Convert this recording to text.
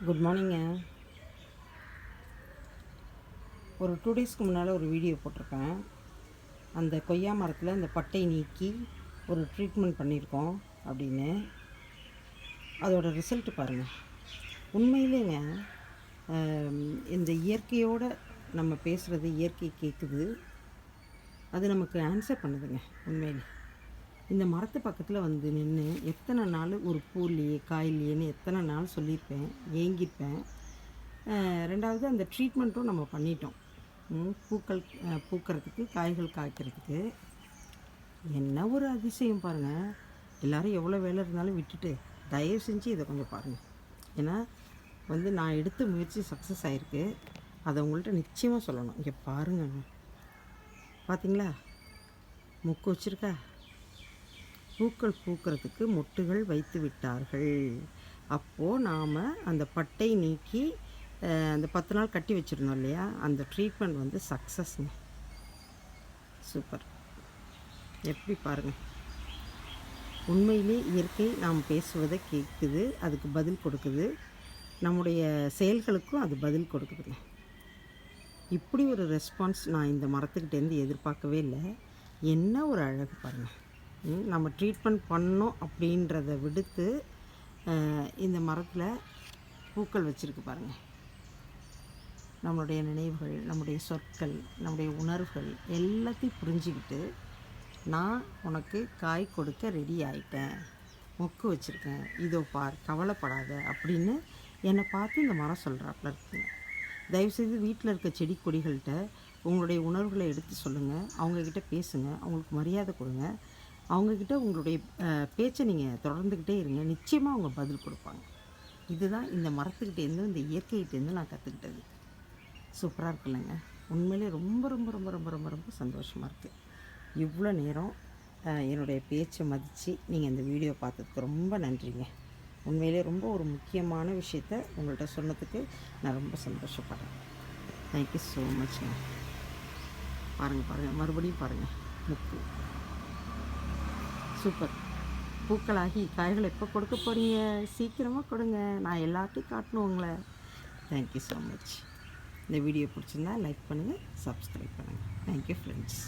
Good மார்னிங்க. ஒரு 2 டேஸ்க்கு முன்னால் ஒரு வீடியோ போட்டிருப்பேன். அந்த கொய்யா மரத்தில் அந்த பட்டை நீக்கி ஒரு ட்ரீட்மெண்ட் பண்ணியிருக்கோம் அப்படின்னு. அதோட ரிசல்ட் பாருங்கள். உண்மையிலேங்க இந்த இயற்கையோடு நம்ம பேசுகிறது இயற்கை கேட்குது. அது நமக்கு ஆன்சர் பண்ணுதுங்க. உண்மையிலே இந்த மரத்து பக்கத்தில் வந்து நின்று எத்தனை நாள் ஒரு பூ இல்லையே காய் இல்லையேன்னு எத்தனை நாள் சொல்லியிருப்பேன், ஏங்கியிருப்பேன். ரெண்டாவது அந்த ட்ரீட்மெண்ட்டும் நம்ம பண்ணிட்டோம். பூக்கள் பூக்கிறதுக்கு, காய்கள் காய்க்கிறதுக்கு. என்ன ஒரு அதிசயம் பாருங்கள். எல்லோரும் எவ்வளோ வேலை இருந்தாலும் விட்டுட்டு தயவு செஞ்சு இதை கொஞ்சம் பாருங்கள். ஏன்னா வந்து நான் எடுத்த முயற்சி சக்ஸஸ் ஆகிருக்கு. அதை உங்கள்கிட்ட நிச்சயமாக சொல்லணும். இங்கே பாருங்கங்க, பார்த்தீங்களா? மொக்கு வச்சுருக்கா. பூக்கள் பூக்கிறதுக்கு மொட்டுகள் வைத்து விட்டார்கள். அப்போது நாம் அந்த பட்டை நீக்கி அந்த 10 நாள் கட்டி வச்சுருந்தோம் இல்லையா, அந்த ட்ரீட்மெண்ட் வந்து சக்ஸஸ்ங்க. சூப்பர். எப்படி பாருங்கள். உண்மையிலே இயற்கை நாம் பேசுவதை கேட்குது, அதுக்கு பதில் கொடுக்குது. நம்முடைய செயல்களுக்கும் அது பதில் கொடுக்குதுங்க. இப்படி ஒரு ரெஸ்பான்ஸ் நான் இந்த மரத்துக்கிட்டேருந்து எதிர்பார்க்கவே இல்லை. என்ன ஒரு அழகு பாருங்கள். நம்ம ட்ரீட்மெண்ட் பண்ணோம் அப்படின்றத விடுத்து இந்த மரத்தில் பூக்கள் வச்சுருக்கு பாருங்கள். நம்மளுடைய நினைவுகள், நம்முடைய சொற்கள், நம்முடைய உணர்வுகள் எல்லாத்தையும் புரிஞ்சுக்கிட்டு நான் உனக்கு காய் கொடுக்க ரெடி ஆகிட்டேன், மொக்கு வச்சுருக்கேன், இதோ பார், கவலைப்படாத அப்படின்னு என்னை பார்த்து இந்த மரம் சொல்கிறாப்புல இருக்குங்க. தயவுசெய்து வீட்டில் இருக்க செடி கொடிகள்கிட்ட உங்களுடைய உணர்வுகளை எடுத்து சொல்லுங்கள். அவங்கக்கிட்ட பேசுங்க, அவங்களுக்கு மரியாதை கொடுங்க. அவங்கக்கிட்ட உங்களுடைய பேச்சை நீங்கள் தொடர்ந்துக்கிட்டே இருங்க. நிச்சயமாக அவங்க பதில் கொடுப்பாங்க. இதுதான் இந்த மரத்துக்கிட்டேருந்து, இந்த இயற்கைகிட்டேருந்து நான் கற்றுக்கிட்டது. சூப்பராக இருக்குல்லங்க. உண்மையிலே ரொம்ப ரொம்ப ரொம்ப ரொம்ப ரொம்ப ரொம்ப சந்தோஷமாக இருக்குது. இவ்வளோ நேரம் என்னுடைய பேச்சை மதித்து நீங்கள் இந்த வீடியோ பார்த்ததுக்கு ரொம்ப நன்றிங்க. உண்மையிலே ரொம்ப ஒரு முக்கியமான விஷயத்த உங்கள்கிட்ட சொன்னதுக்கு நான் ரொம்ப சந்தோஷப்படுறேன். தேங்க்யூ ஸோ மச்ங்க. பாருங்கள், மறுபடியும் பாருங்கள். முக்கு சூப்பர். பூக்களாகி காய்கள் எப்போ கொடுக்க போகிறீங்க? சீக்கிரமாக கொடுங்க. நான் எல்லாத்தையும் காட்டணும் உங்களை. Thank you so much. இந்த வீடியோ பிடிச்சிருந்தா லைக் பண்ணுங்கள், சப்ஸ்கிரைப் பண்ணுங்கள். Thank you friends.